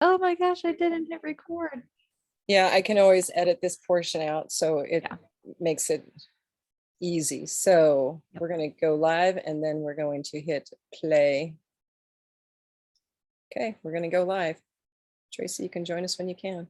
Oh my gosh, I didn't hit record. Yeah, I can always edit this portion out so it Yeah. makes it easy. So Yep. we're going to go live and then we're going to hit play. Okay, we're going to go live. Tracy, you can join us when you can.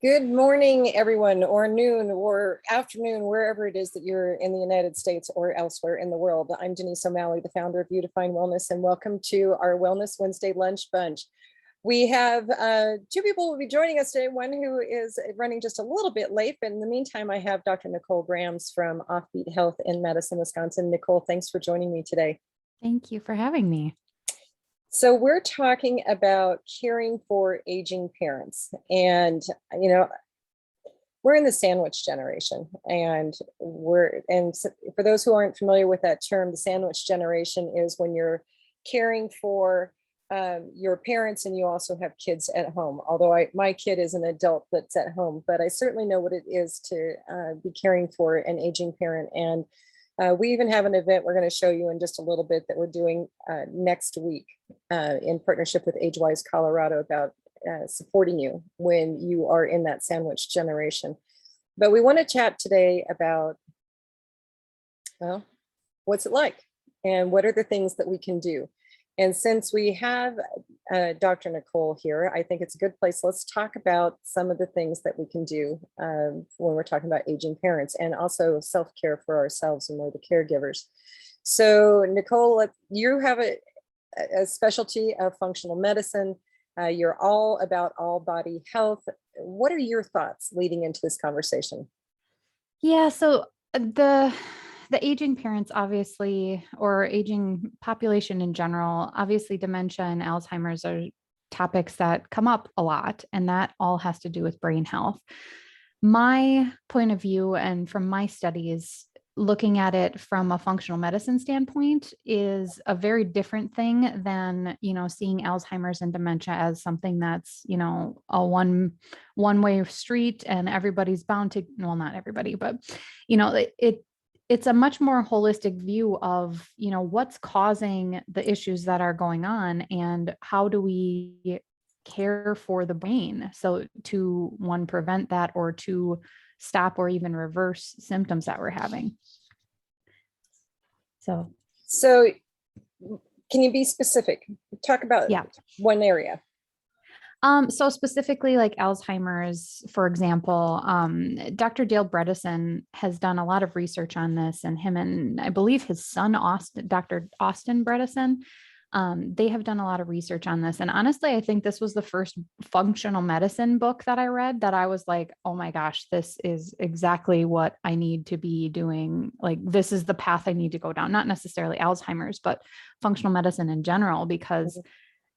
Good morning, everyone, or noon or afternoon, wherever it is that you're in the United States or elsewhere in the world. I'm Denise O'Malley, the founder of Beautifying Wellness, and welcome to our Wellness Wednesday Lunch Bunch. We have two people who will be joining us today, one who is running just a little bit late, but in the meantime, I have Dr. Nicole Grams from Offbeat Health in Madison, Wisconsin. Nicole, thanks for joining me today. Thank you for having me. So we're talking about caring for aging parents, and we're in the sandwich generation, and for those who aren't familiar with that term, the sandwich generation is when you're caring for your parents and you also have kids at home. Although my kid is an adult that's at home, but I certainly know what it is to be caring for an aging parent. And we even have an event we're going to show you in just a little bit that we're doing next week in partnership with AgeWise Colorado about supporting you when you are in that sandwich generation. But we want to chat today about, well, what's it like and what are the things that we can do? And since we have Dr. Nicole here, I think it's a good place. Let's talk about some of the things that we can do when we're talking about aging parents, and also self-care for ourselves and we're the caregivers. So Nicole, you have a specialty of functional medicine. You're all about all body health. What are your thoughts leading into this conversation? Yeah, so the aging parents, obviously, or aging population in general, obviously dementia and Alzheimer's are topics that come up a lot, and that all has to do with brain health. My point of view, and from my studies, looking at it from a functional medicine standpoint is a very different thing than, seeing Alzheimer's and dementia as something that's, a one way street and everybody's bound to, well, not everybody, but, it's a much more holistic view of, what's causing the issues that are going on and how do we care for the brain. So to one, prevent that, or to stop or even reverse symptoms that we're having. So can you be specific? Talk about one area. So specifically like Alzheimer's, for example, Dr. Dale Bredesen has done a lot of research on this, and him and I believe his son, Dr. Austin Bredesen, they have done a lot of research on this. And honestly, I think this was the first functional medicine book that I read that I was like, oh my gosh, this is exactly what I need to be doing. Like, this is the path I need to go down, not necessarily Alzheimer's, but functional medicine in general, because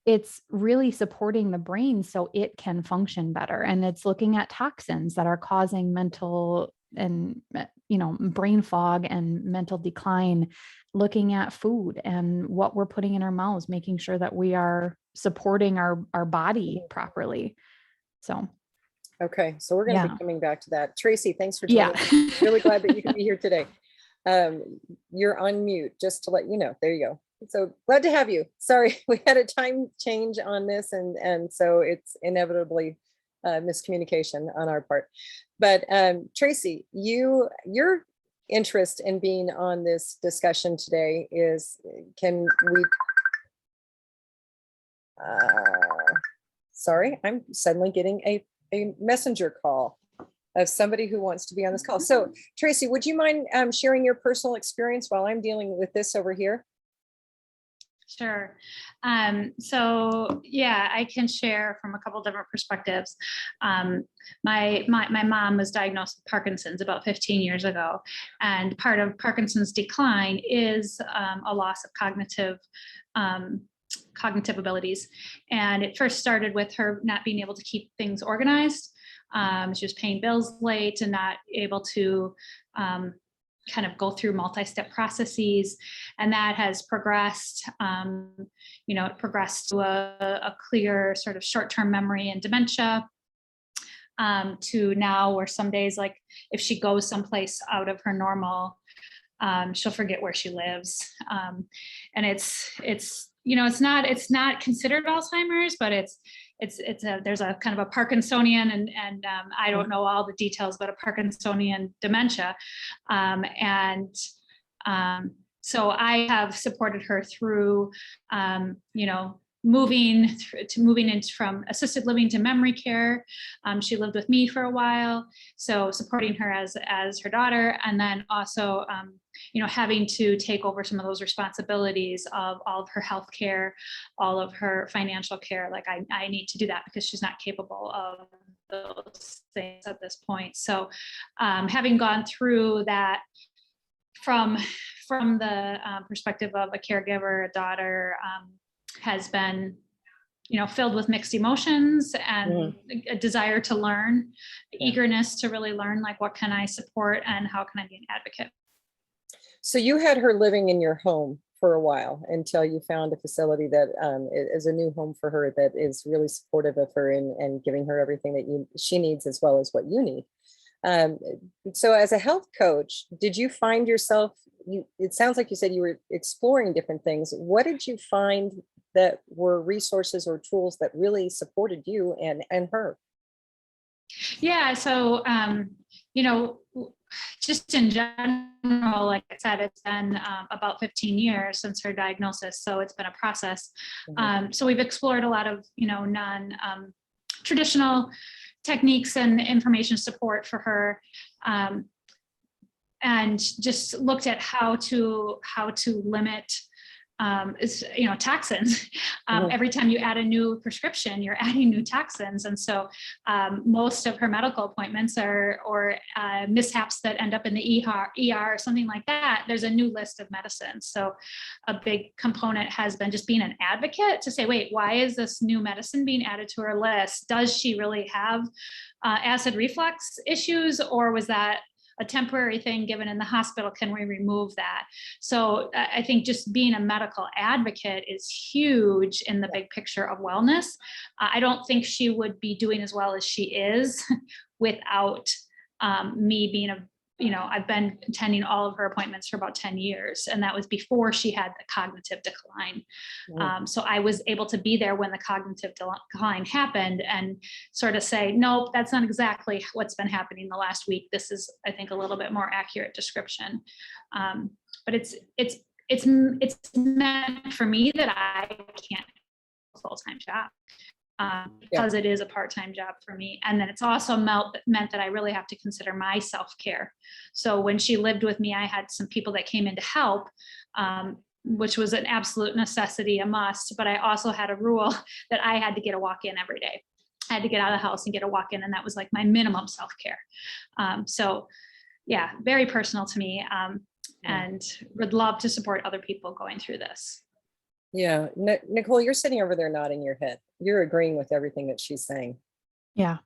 it's really supporting the brain so it can function better. And it's looking at toxins that are causing mental and, brain fog and mental decline, looking at food and what we're putting in our mouths, making sure that we are supporting our body properly. So. Okay. So we're going to be coming back to that. Tracy, thanks for joining. Really glad that you can be here today. You're on mute, just to let you know. There you go. So glad to have you. Sorry, we had a time change on this, and so it's inevitably miscommunication on our part. But Tracy, your interest in being on this discussion today is, can we? Sorry, I'm suddenly getting a messenger call of somebody who wants to be on this call. So Tracy, would you mind sharing your personal experience while I'm dealing with this over here? Sure. So yeah, I can share from a couple different perspectives. My mom was diagnosed with Parkinson's about 15 years ago, and part of Parkinson's decline is a loss of cognitive abilities. And it first started with her not being able to keep things organized. She was paying bills late and not able to kind of go through multi-step processes, and that has progressed. It progressed to a clear sort of short-term memory and dementia, to now where some days, like if she goes someplace out of her normal, she'll forget where she lives, and it's not considered Alzheimer's, but there's a kind of a Parkinsonian and I don't know all the details, but a Parkinsonian dementia. So I have supported her through, moving into from assisted living to memory care. She lived with me for a while, so supporting her as her daughter, and then also having to take over some of those responsibilities of all of her health care, all of her financial care. Like I need to do that because she's not capable of those things at this point. So having gone through that from the perspective of a caregiver, a daughter, has been filled with mixed emotions and a desire to learn, eagerness to really learn, like what can I support and how can I be an advocate. So you had her living in your home for a while until you found a facility that is a new home for her, that is really supportive of her and giving her everything that she needs as well as what you need. So as a health coach, did you find yourself, it sounds like you said you were exploring different things. What did you find that were resources or tools that really supported you and her? Yeah, so just in general, like I said, it's been about 15 years since her diagnosis, so it's been a process. So we've explored a lot of non-traditional techniques and information support for her, and just looked at how to limit toxins. Every time you add a new prescription, you're adding new toxins. And so most of her medical appointments or mishaps that end up in the ER or something like that, there's a new list of medicines. So a big component has been just being an advocate to say, wait, why is this new medicine being added to her list? Does she really have acid reflux issues, or was that a temporary thing given in the hospital? Can we remove that? So I think just being a medical advocate is huge in the big picture of wellness. I don't think she would be doing as well as she is without me being I've been attending all of her appointments for about 10 years, and that was before she had the cognitive decline. So I was able to be there when the cognitive decline happened and sort of say, nope, that's not exactly what's been happening the last week. This is, I think, a little bit more accurate description. But it's meant for me that I can't do a full-time job. Because it is a part-time job for me. And then it's also meant that I really have to consider my self-care. So when she lived with me, I had some people that came in to help, which was an absolute necessity, a must, but I also had a rule that I had to get a walk-in every day. I had to get out of the house and get a walk-in, and that was like my minimum self-care. So yeah, very personal to me, and would love to support other people going through this. Yeah. Nicole, you're sitting over there nodding your head. You're agreeing with everything that she's saying. Yeah.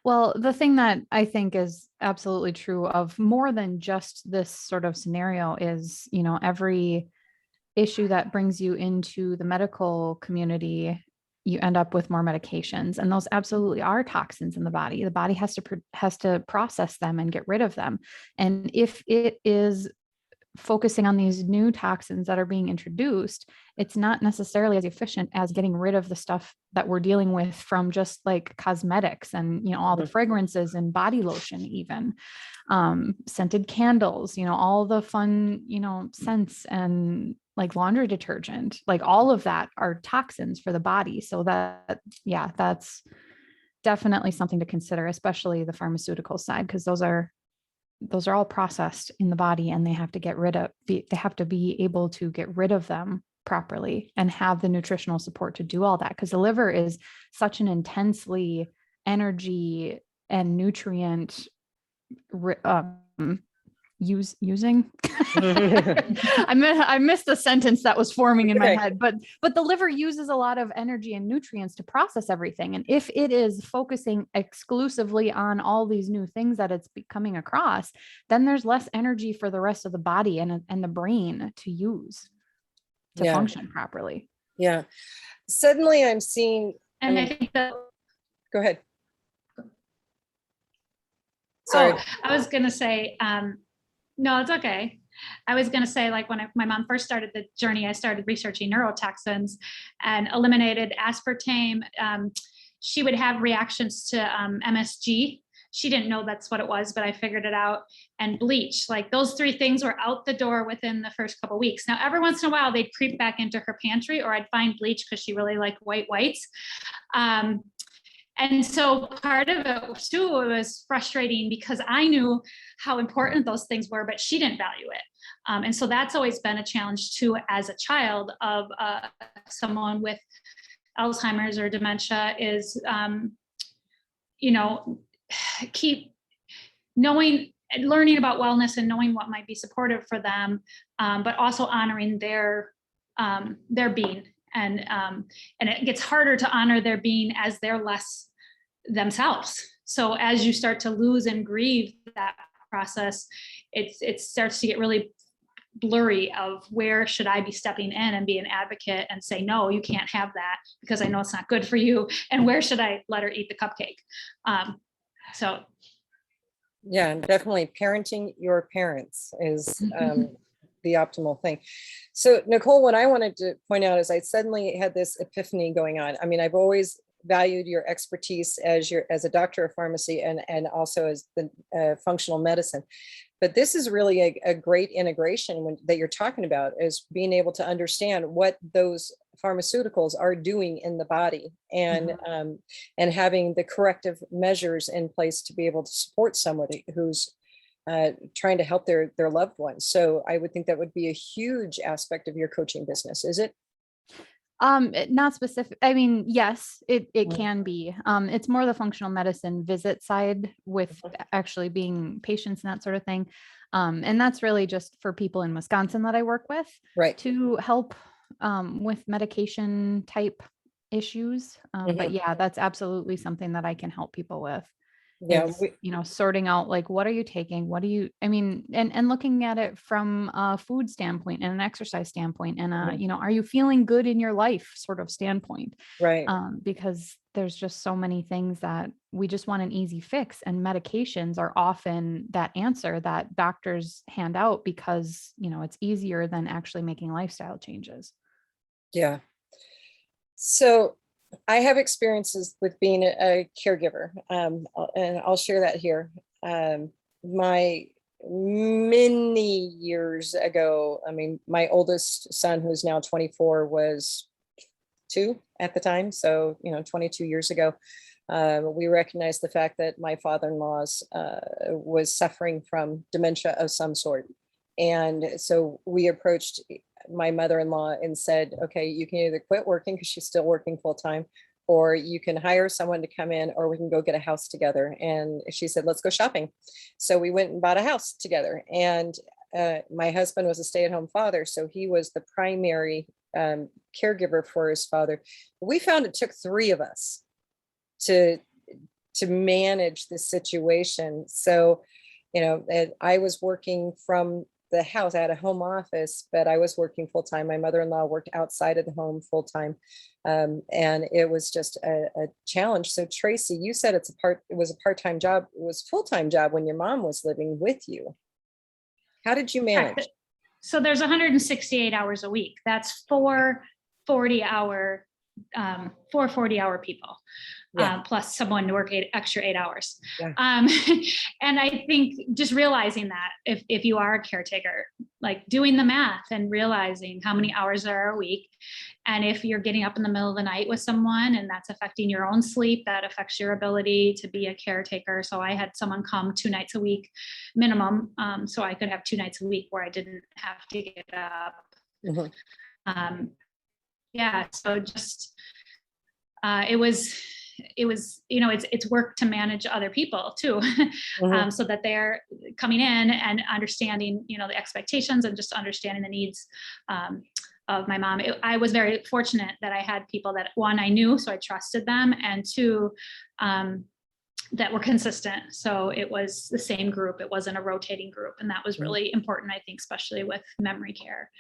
Well, the thing that I think is absolutely true of more than just this sort of scenario is, every issue that brings you into the medical community, you end up with more medications, and those absolutely are toxins in the body. The body has to process them and get rid of them. And if it is focusing on these new toxins that are being introduced, it's not necessarily as efficient as getting rid of the stuff that we're dealing with from just like cosmetics and, all the fragrances and body lotion, even scented candles, all the fun, scents and like laundry detergent, like all of that are toxins for the body. So that's definitely something to consider, especially the pharmaceutical side, because those are all processed in the body, and they have to be able to get rid of them properly and have the nutritional support to do all that. Because the liver is such an intensely energy and nutrient using I missed a sentence that was forming in my head, but the liver uses a lot of energy and nutrients to process everything. And if it is focusing exclusively on all these new things that it's coming across, then there's less energy for the rest of the body and the brain to use to function properly. Yeah. Suddenly I'm seeing, And I think that, go ahead. Sorry. I was going to say, no, it's okay. I was going to say, like, when my mom first started the journey, I started researching neurotoxins and eliminated aspartame. She would have reactions to MSG. She didn't know that's what it was, but I figured it out. And bleach, like those three things were out the door within the first couple of weeks. Now, every once in a while, they'd creep back into her pantry, or I'd find bleach because she really liked whites. And so part of it too, it was frustrating because I knew how important those things were, but she didn't value it. And so that's always been a challenge too, as a child of someone with Alzheimer's or dementia, is, keep learning about wellness and knowing what might be supportive for them, but also honoring their being. And it gets harder to honor their being as they're less themselves. So as you start to lose and grieve that process, it starts to get really blurry of where should I be stepping in and be an advocate and say, no, you can't have that because I know it's not good for you. And where should I let her eat the cupcake? So. Yeah, definitely parenting your parents is the optimal thing. So Nicole, what I wanted to point out is I suddenly had this epiphany going on. I mean, I've always valued your expertise as a doctor of pharmacy and also as the functional medicine. But this is really a great integration that you're talking about, is being able to understand what those pharmaceuticals are doing in the body, and having the corrective measures in place to be able to support somebody who's trying to help their loved ones. So I would think that would be a huge aspect of your coaching business, is it? Not specific. I mean, yes, it can be. It's more the functional medicine visit side with actually being patients and that sort of thing. And that's really just for people in Wisconsin that I work with, right, to help with medication type issues. But yeah, that's absolutely something that I can help people with. Yeah, sorting out, like, what are you taking? And looking at it from a food standpoint and an exercise standpoint and are you feeling good in your life sort of standpoint? Right. Because there's just so many things that we just want an easy fix, and medications are often that answer that doctors hand out because, it's easier than actually making lifestyle changes. Yeah. So I have experiences with being a caregiver, and I'll share that here. My many years ago, I mean, my oldest son, who's now 24, was 2 at the time. So, 22 years ago, we recognized the fact that my father-in-law's was suffering from dementia of some sort. And so we approached my mother-in-law and said, okay, you can either quit working because she's still working full-time, or you can hire someone to come in, or we can go get a house together. And she said, let's go shopping. So we went and bought a house together. And my husband was a stay-at-home father, so he was the primary caregiver for his father. We found it took 3 of us to manage this situation. So, I was working from the house. I had a home office, but I was working full time. My mother-in-law worked outside of the home full time. And it was just a challenge. So Tracy, you said it was a part-time job. It was a full-time job when your mom was living with you. How did you manage? So there's 168 hours a week. That's 4 40-hour people. Plus someone to work extra 8 hours. Yeah. And I think just realizing that if you are a caretaker, like doing the math and realizing how many hours there are a week, and if you're getting up in the middle of the night with someone and that's affecting your own sleep, that affects your ability to be a caretaker. So I had someone come 2 nights a week minimum, so I could have 2 nights a week where I didn't have to get up. Yeah, so just, it was, it's work to manage other people too. Mhm. So that they're coming in and understanding, the expectations and just understanding the needs of my mom. I was very fortunate that I had people that, one, I knew, so I trusted them, and two, that were consistent. So it was the same group. It wasn't a rotating group. And that was really important, I think, especially with memory care.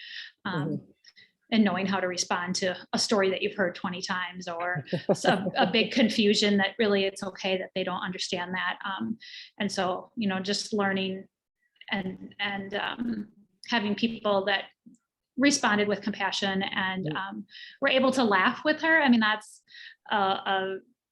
And knowing how to respond to a story that you've heard 20 times, or a big confusion that really it's okay that they don't understand that. And so, just learning and having people that responded with compassion and were able to laugh with her. I mean, that's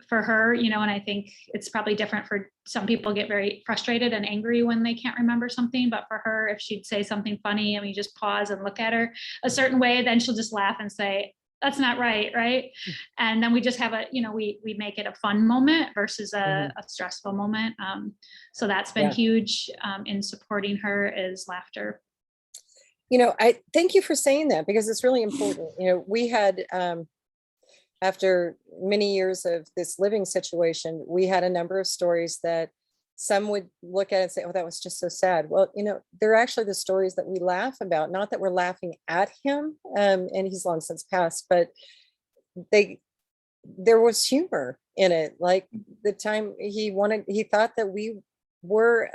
for her, and I think it's probably different for some people, get very frustrated and angry when they can't remember something. But for her, if she'd say something funny and we just pause and look at her a certain way, then she'll just laugh and say, that's not right. Right. And then we just have we make it a fun moment versus a stressful moment. So that's been huge in supporting her, is laughter. I thank you for saying that, because it's really important. We had, after many years of this living situation, we had a number of stories that some would look at and say, oh, that was just so sad. Well, they're actually the stories that we laugh about, not that we're laughing at him, and he's long since passed, but there was humor in it. Like the time he thought that we were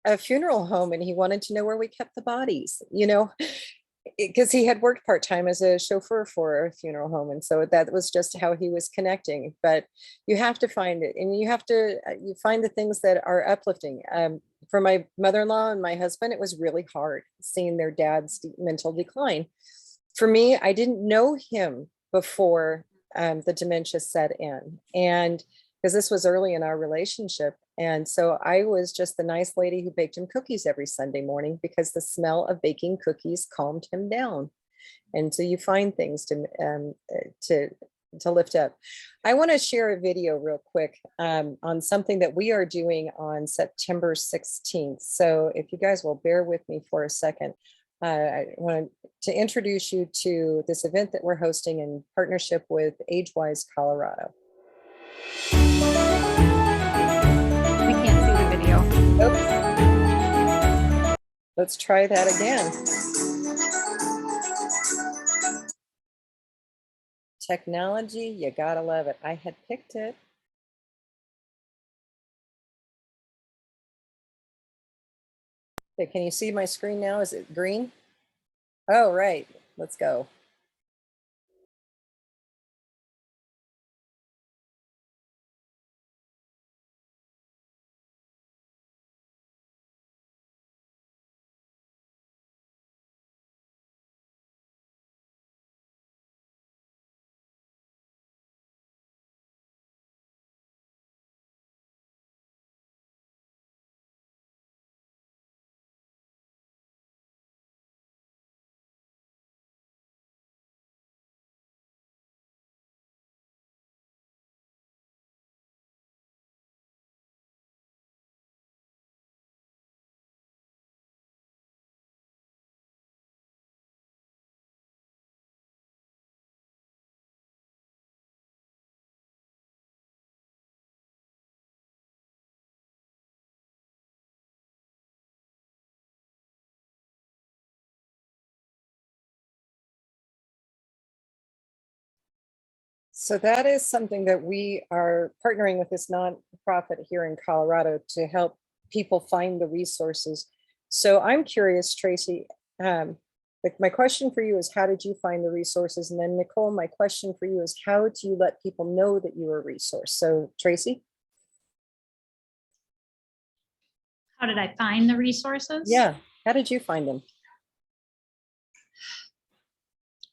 a funeral home and he wanted to know where we kept the bodies, because he had worked part-time as a chauffeur for a funeral home. And so that was just how he was connecting. But you have to find it, and you find the things that are uplifting. For my mother-in-law and my husband, it was really hard seeing their dad's mental decline. For me, I didn't know him before the dementia set in, and because this was early in our relationship. And so I was just the nice lady who baked him cookies every Sunday morning, because the smell of baking cookies calmed him down. And so you find things to lift up. I want to share a video real quick on something that we are doing on September 16th. So if you guys will bear with me for a second, I want to introduce you to this event that we're hosting in partnership with AgeWise Colorado. We can't see the video. Oops. Let's try that again. Technology, you gotta love it. I had picked it. Okay, can you see my screen now? Is it green? Oh, right. Let's go. So that is something that we are partnering with this nonprofit here in Colorado to help people find the resources. So I'm curious, Tracy, my question for you is, how did you find the resources? And then Nicole, my question for you is, how do you let people know that you're a resource? So Tracy? How did I find the resources? Yeah, how did you find them?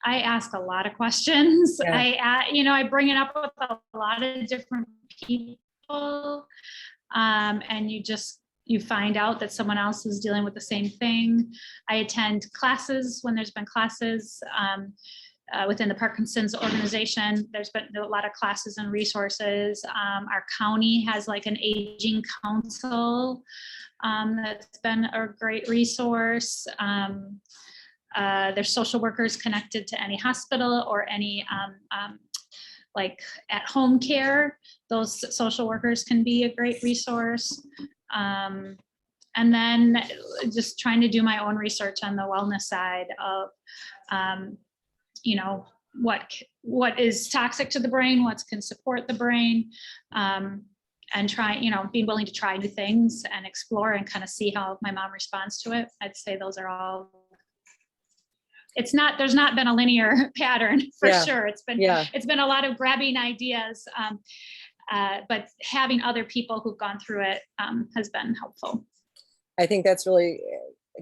I ask a lot of questions. Yeah. I bring it up with a lot of different people, and you find out that someone else is dealing with the same thing. I attend classes when there's been classes within the Parkinson's organization. There's been a lot of classes and resources. Our county has like an aging council that's been a great resource. there's social workers connected to any hospital or any like at home care. Those social workers can be a great resource. And then just trying to do my own research on the wellness side of, you know, what is toxic to the brain, what can support the brain, and try, you know, being willing to try new things and explore and kind of see how my mom responds to it. I'd say those are all, there's not been a linear pattern for sure. It's been a lot of grabbing ideas, but having other people who've gone through it has been helpful. I think that's really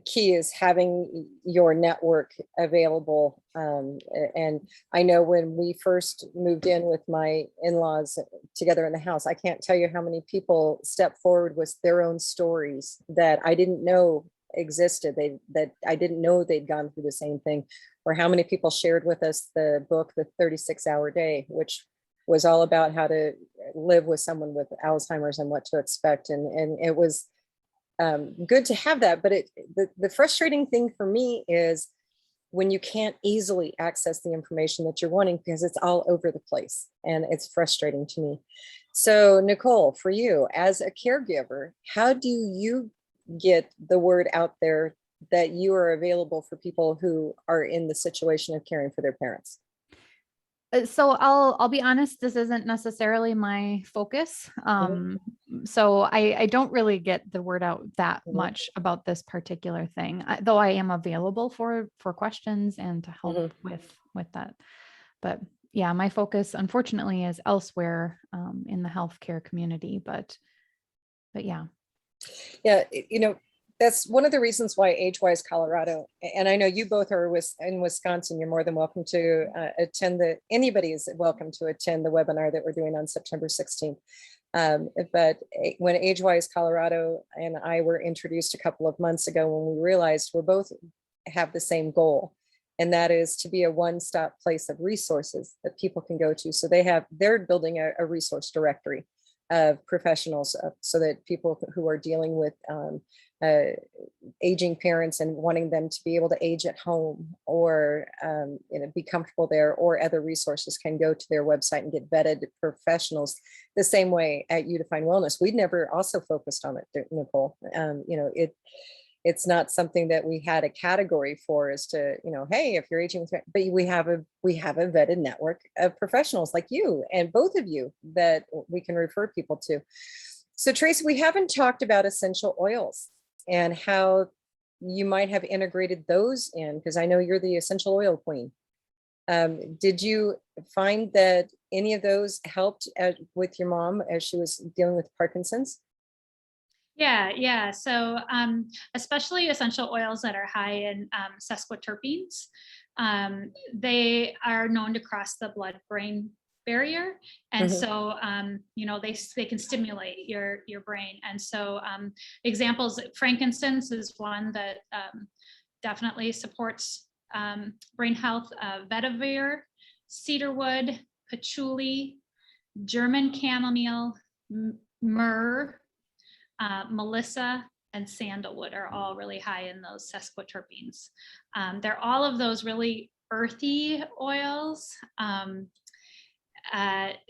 key, is having your network available. And I know when we first moved in with my in-laws together in the house, I can't tell you how many people stepped forward with their own stories that I didn't know existed, that I didn't know they'd gone through the same thing, or how many people shared with us the book, The 36-Hour Day, which was all about how to live with someone with Alzheimer's and what to expect. And it was good to have that. But the frustrating thing for me is when you can't easily access the information that you're wanting, because it's all over the place, and it's frustrating to me. So Nicole, for you as a caregiver, how do you get the word out there that you are available for people who are in the situation of caring for their parents? So I'll be honest, this isn't necessarily my focus. So I don't really get the word out that much about this particular thing, though I am available for questions and to help with that. But yeah, my focus unfortunately is elsewhere in the healthcare community, but yeah. Yeah, you know, that's one of the reasons why AgeWise Colorado, and I know you both are in Wisconsin, you're more than welcome to attend anybody is welcome to attend the webinar that we're doing on September 16th. But when AgeWise Colorado and I were introduced a couple of months ago, when we realized we both have the same goal, and that is to be a one-stop place of resources that people can go to. So they're building a resource directory of professionals so that people who are dealing with aging parents and wanting them to be able to age at home, or be comfortable there, or other resources, can go to their website and get vetted professionals. The same way at You Define Wellness, we'd never also focused on it, Nicole. It's not something that we had a category for, as to, hey, if you're aging with, but we have a vetted network of professionals like you and both of you that we can refer people to. So Tracy, we haven't talked about essential oils and how you might have integrated those in, because I know you're the essential oil queen. Did you find that any of those helped with your mom as she was dealing with Parkinson's? Yeah. So especially essential oils that are high in sesquiterpenes, they are known to cross the blood-brain barrier, and so they can stimulate your brain. And so examples, frankincense is one that definitely supports brain health. Vetiver, cedarwood, patchouli, German chamomile, myrrh, melissa, and sandalwood are all really high in those sesquiterpenes. They're all of those really earthy oils.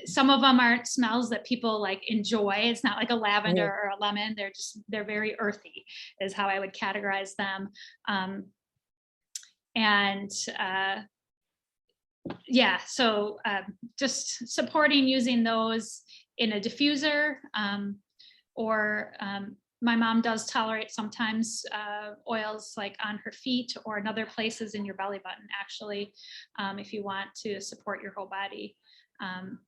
Some of them aren't smells that people like enjoy. It's not like a lavender or a lemon. They're very earthy is how I would categorize them. So just supporting using those in a diffuser, or my mom does tolerate sometimes oils like on her feet or in other places in your belly button, actually, if you want to support your whole body.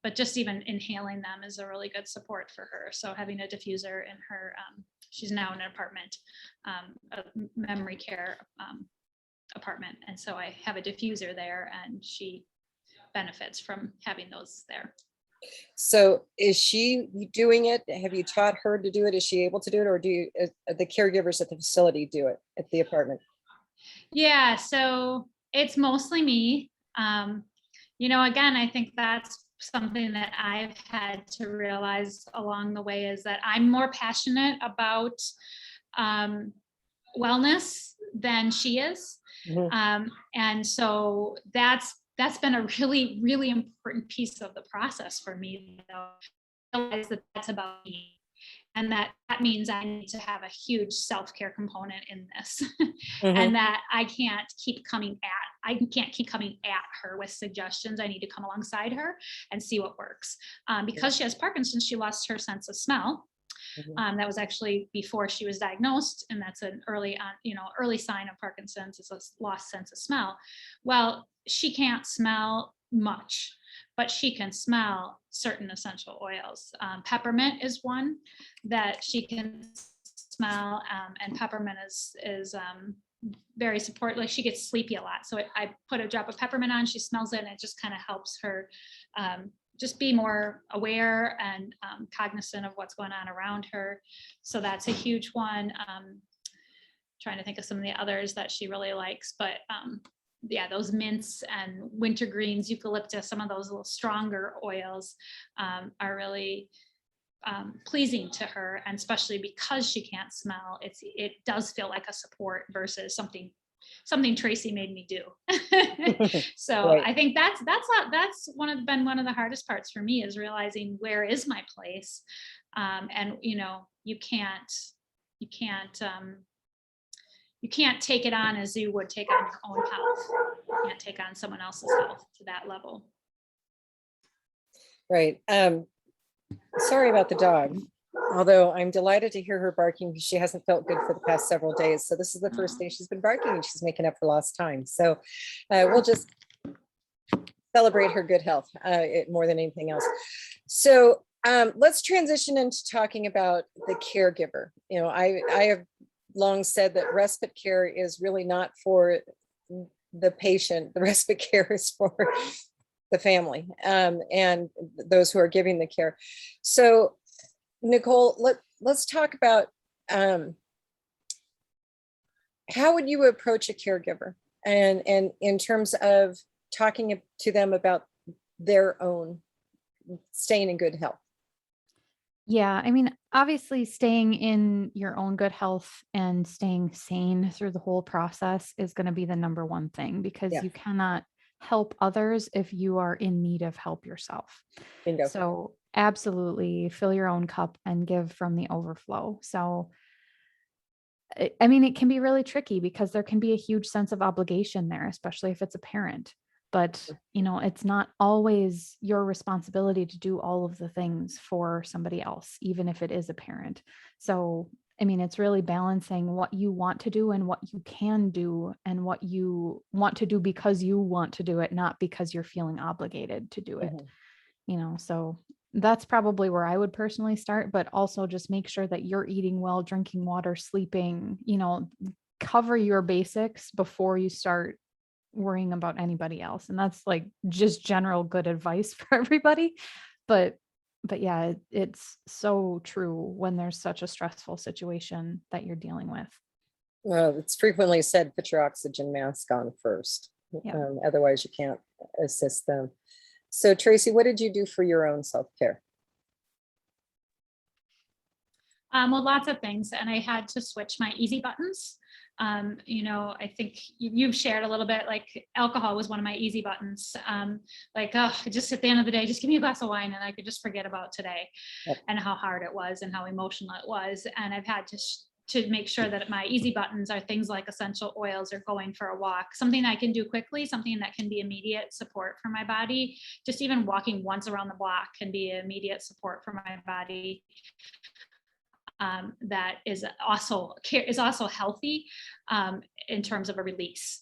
But just even inhaling them is a really good support for her. So having a diffuser in her, she's now in an apartment, a memory care apartment. And so I have a diffuser there, and she benefits from having those there. So is she doing it? Have you taught her to do it? Is she able to do it, or do the caregivers at the facility do it at the apartment? Yeah, so it's mostly me. Again, I think that's something that I've had to realize along the way, is that I'm more passionate about wellness than she is. Mhm. And so that's been a really, really important piece of the process for me, though. I realize that that's about me. And that means I need to have a huge self-care component in this. And Mhm. that I can't keep coming at her with suggestions. I need to come alongside her and see what works. Because she has Parkinson's, she lost her sense of smell. Mhm. That was actually before she was diagnosed, and that's an early sign of Parkinson's is a lost sense of smell. Well, she can't smell much, but she can smell certain essential oils. Peppermint is one that she can smell, and peppermint is very supportive. Like, she gets sleepy a lot, so I put a drop of peppermint on. She smells it, and it just kind of helps her just be more aware and cognizant of what's going on around her. So that's a huge one. Trying to think of some of the others that she really likes, but yeah, those mints and wintergreens, eucalyptus, some of those little stronger oils are really pleasing to her, and especially because she can't smell, it does feel like a support versus something Tracy made me do. So Right. I think that's been one of the hardest parts for me, is realizing where is my place. And you can't take it on as you would take on your own health. You can't take on someone else's health to that level. Right. Sorry about the dog. Although I'm delighted to hear her barking, because she hasn't felt good for the past several days. So this is the first day she's been barking, and she's making up for lost time. So we'll just celebrate her good health more than anything else. So let's transition into talking about the caregiver. I have long said that respite care is really not for the patient. The respite care is for the family and those who are giving the care. So Nicole, let's talk about how would you approach a caregiver, and in terms of talking to them about their own staying in good health. Yeah, I mean, obviously, staying in your own good health and staying sane through the whole process is going to be the number one thing, because Yeah. you cannot help others if you are in need of help yourself. Bingo. So absolutely fill your own cup and give from the overflow. So I mean, it can be really tricky because there can be a huge sense of obligation there, especially if it's a parent. But, it's not always your responsibility to do all of the things for somebody else, even if it is a parent. So, I mean, it's really balancing what you want to do and what you can do, and what you want to do because you want to do it, not because you're feeling obligated to do it. So that's probably where I would personally start, but also just make sure that you're eating well, drinking water, sleeping, cover your basics before you start worrying about anybody else. And that's like just general good advice for everybody. But yeah, it's so true when there's such a stressful situation that you're dealing with. Well, it's frequently said, put your oxygen mask on first. Yeah. Otherwise you can't assist them. So Tracy, what did you do for your own self-care? Well, lots of things. And I had to switch my easy buttons. I think you've shared a little bit, like alcohol was one of my easy buttons. Just at the end of the day, just give me a glass of wine and I could just forget about today. Yep. And how hard it was and how emotional it was. And I've had to make sure that my easy buttons are things like essential oils or going for a walk, something I can do quickly, something that can be immediate support for my body. Just even walking once around the block can be immediate support for my body. That is also healthy in terms of a release.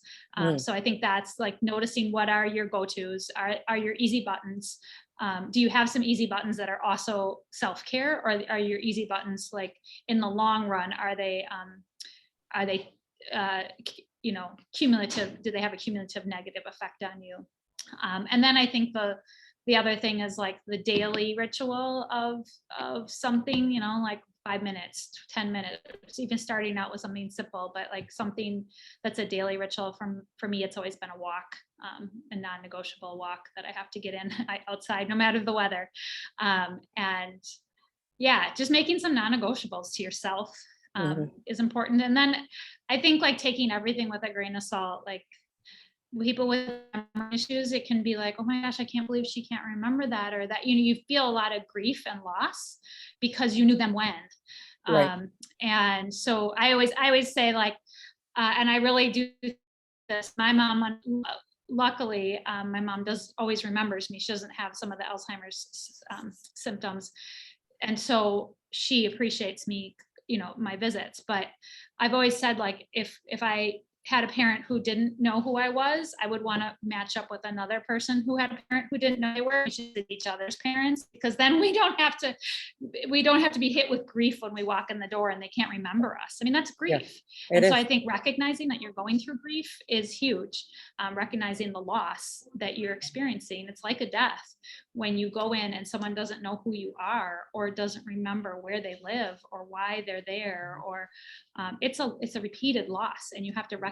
So I think that's like noticing what are your go-tos, are your easy buttons. Do you have some easy buttons that are also self-care, or are your easy buttons, like in the long run, are they cumulative? Do they have a cumulative negative effect on you? And then I think the other thing is like the daily ritual of something, like 5 minutes, 10 minutes, even starting out with something simple, but like something that's a daily ritual. For me, it's always been a walk, a non-negotiable walk that I have to get in outside, no matter the weather. And yeah, just making some non-negotiables to yourself is important. And then I think like taking everything with a grain of salt, like people with memory issues, it can be like, oh my gosh, I can't believe she can't remember that, or that, you feel a lot of grief and loss because you knew them when. Right. And so I always say like, and I really do this. My mom, luckily, my mom always remembers me. She doesn't have some of the Alzheimer's symptoms. And so she appreciates me, my visits. But I've always said, like, if I had a parent who didn't know who I was, I would want to match up with another person who had a parent who didn't know they were. We should be each other's parents, because then we don't have to be hit with grief when we walk in the door and they can't remember us. I mean, that's grief. Yeah, and so I think recognizing that you're going through grief is huge. Recognizing the loss that you're experiencing. It's like a death when you go in and someone doesn't know who you are, or doesn't remember where they live or why they're there, or it's a repeated loss, and you have to recognize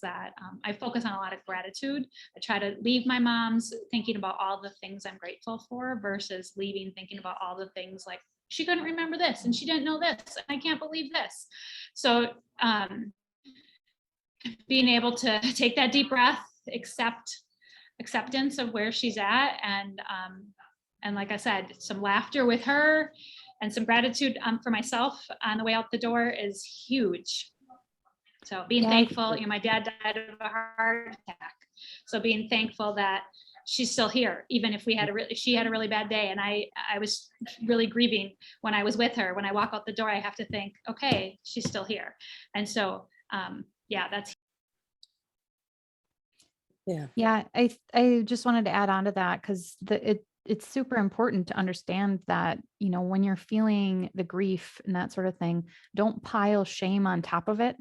that. I focus on a lot of gratitude. I try to leave my mom's thinking about all the things I'm grateful for, versus leaving thinking about all the things like, she couldn't remember this and she didn't know this, and I can't believe this. So being able to take that deep breath, acceptance of where she's at, and like I said, some laughter with her and some gratitude for myself on the way out the door is huge. So being thankful, my dad died of a heart attack. So being thankful that she's still here, even if she had a really bad day, and I was really grieving when I was with her. When I walk out the door, I have to think, okay, she's still here. And so, that's. Yeah. I just wanted to add on to that, because it's super important to understand that, when you're feeling the grief and that sort of thing, don't pile shame on top of it.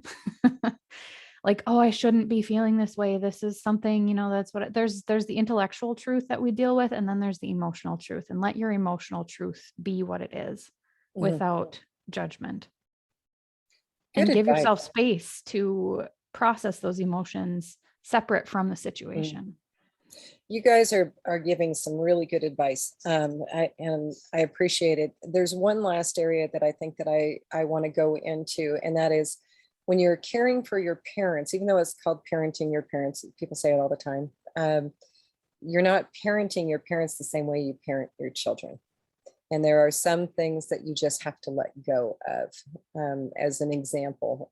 Like, oh, I shouldn't be feeling this way. This is something, that's what there's the intellectual truth that we deal with. And then there's the emotional truth, and let your emotional truth be what it is without judgment. Good and give advice. yourself space to process those emotions separate from the situation. You guys are giving some really good advice, and I appreciate it. There's one last area that I think that I want to go into, and that is when you're caring for your parents. Even though it's called parenting your parents, people say it all the time. You're not parenting your parents the same way you parent your children, and there are some things that you just have to let go of. As an example,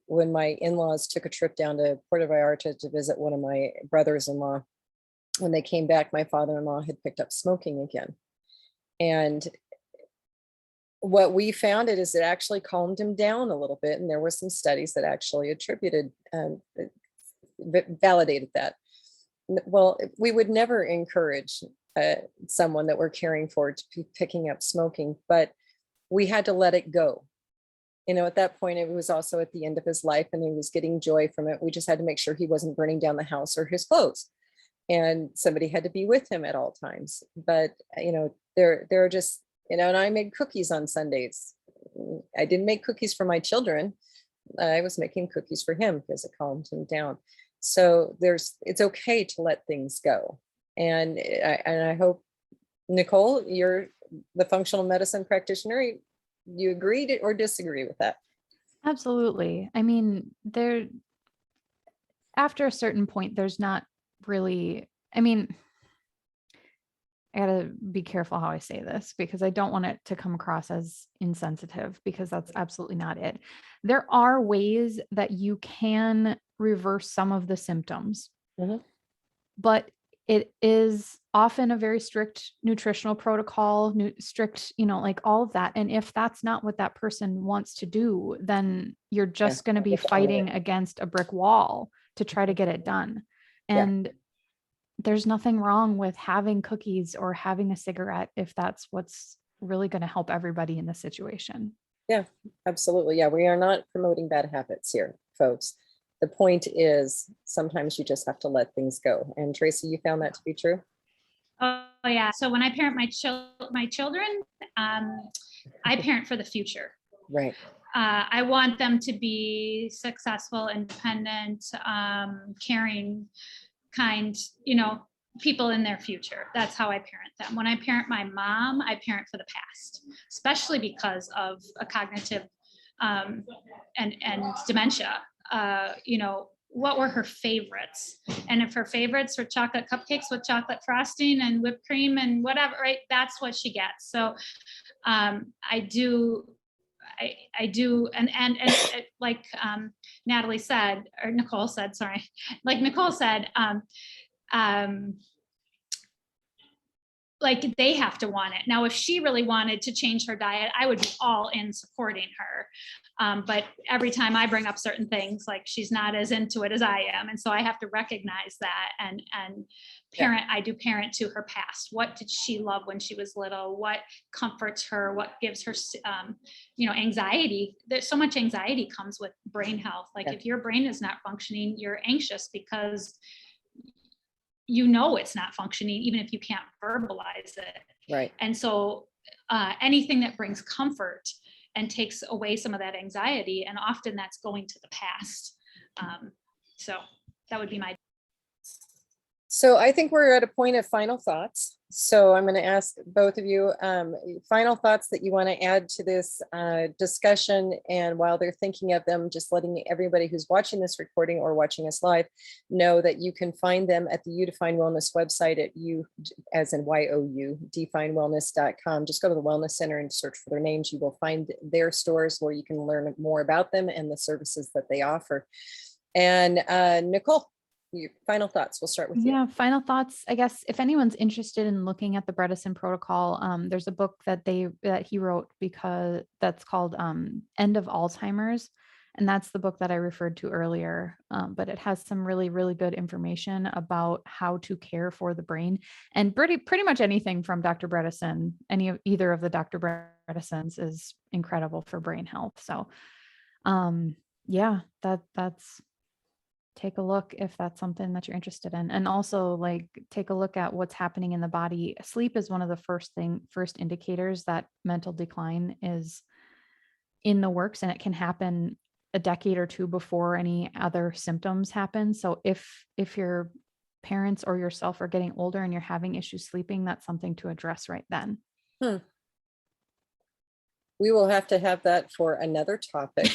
when my in-laws took a trip down to Puerto Vallarta to visit one of my brothers-in-law, when they came back, my father-in-law had picked up smoking again. And what we found is it actually calmed him down a little bit. And there were some studies that actually validated that. Well, we would never encourage someone that we're caring for to be picking up smoking, but we had to let it go. At that point, it was also at the end of his life and he was getting joy from it. We just had to make sure he wasn't burning down the house or his clothes. And somebody had to be with him at all times. But, there are just, and I made cookies on Sundays. I didn't make cookies for my children. I was making cookies for him because it calmed him down. So it's okay to let things go. And I hope, Nicole, you're the functional medicine practitioner. You agree or disagree with that? Absolutely. I mean, after a certain point, there's not really, I gotta be careful how I say this, because I don't want it to come across as insensitive, because that's absolutely not it. There are ways that you can reverse some of the symptoms, but it is often a very strict nutritional protocol, strict, like all of that. And if that's not what that person wants to do, then you're just going to be fighting against a brick wall to try to get it done. And there's nothing wrong with having cookies or having a cigarette if that's what's really going to help everybody in the situation. Yeah, absolutely. Yeah, we are not promoting bad habits here, folks. The point is sometimes you just have to let things go. And Tracy, you found that to be true? Oh yeah. So when I parent my children, I parent for the future. Right. I want them to be successful, independent, caring, kind, people in their future. That's how I parent them. When I parent my mom, I parent for the past, especially because of a cognitive and dementia. You know, what were her favorites? And if her favorites were chocolate cupcakes with chocolate frosting and whipped cream and whatever, right? That's what she gets. So I do, and like Natalie said, or Nicole said, sorry, like Nicole said, like they have to want it. Now, if she really wanted to change her diet, I would be all in supporting her. But every time I bring up certain things, like she's not as into it as I am. And so I have to recognize that and parent, I do parent to her past. What did she love when she was little? What comforts her? What gives her, you know, anxiety? There's so much anxiety comes with brain health. Like if your brain is not functioning, you're anxious because you know it's not functioning, even if you can't verbalize it. Right. And so anything that brings comfort and takes away some of that anxiety, and often that's going to the past. So that would be my. So I think we're at a point of final thoughts. So I'm going to ask both of you final thoughts that you want to add to this discussion. And while they're thinking of them, just letting everybody who's watching this recording or watching us live know that you can find them at the You Define Wellness website at you, as in YOU, definewellness.com. Just go to the Wellness Center and search for their names. You will find their stores where you can learn more about them and the services that they offer. And Nicole, your final thoughts. We'll start with you. Yeah, final thoughts. I guess if anyone's interested in looking at the Bredesen protocol, there's a book that he wrote because that's called End of Alzheimer's. And that's the book that I referred to earlier. But it has some really, really good information about how to care for the brain, and pretty much anything from Dr. Bredesen, either of the Dr. Bredesens is incredible for brain health. So yeah, that's take a look if that's something that you're interested in. And also like take a look at what's happening in the body. Sleep is one of the first indicators that mental decline is in the works, and it can happen a decade or two before any other symptoms happen. So if your parents or yourself are getting older and you're having issues sleeping, that's something to address right then. We will have to have that for another topic.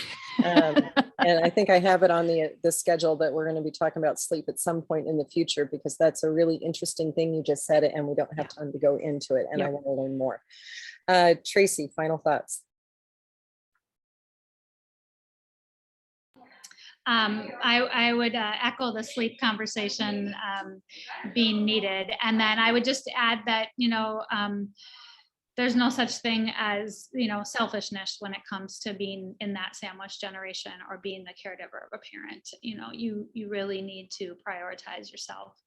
And I think I have it on the schedule that we're going to be talking about sleep at some point in the future, because that's a really interesting thing you just said, and we don't have time to go into it. And I want to learn more. Tracy, final thoughts. I would echo the sleep conversation being needed. And then I would just add that, you know, there's no such thing as, you know, selfishness when it comes to being in that sandwich generation or being the caregiver of a parent. You know, you really need to prioritize yourself,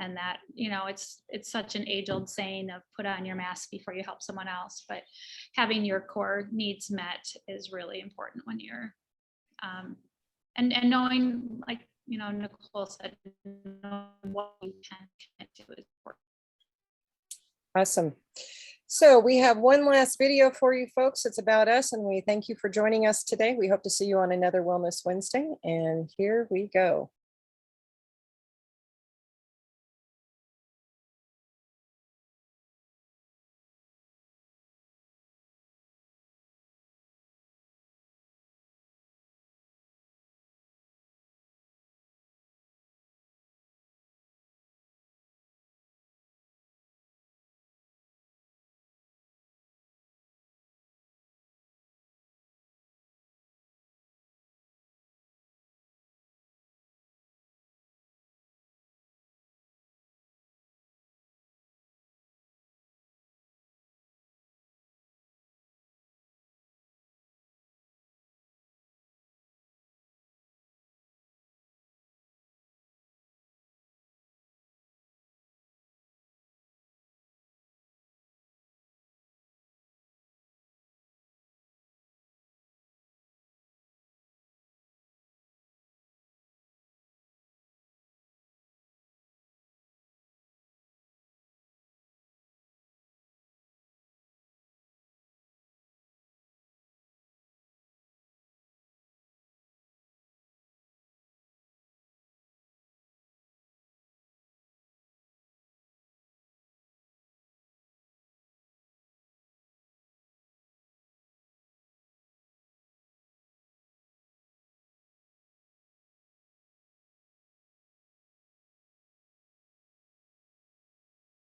and that, you know, it's such an age-old saying of put on your mask before you help someone else, but having your core needs met is really important when you're and knowing, like, you know, Nicole said, knowing what you can do is important. Awesome. So we have one last video for you folks. It's about us, and we thank you for joining us today. We hope to see you on another Wellness Wednesday, and here we go.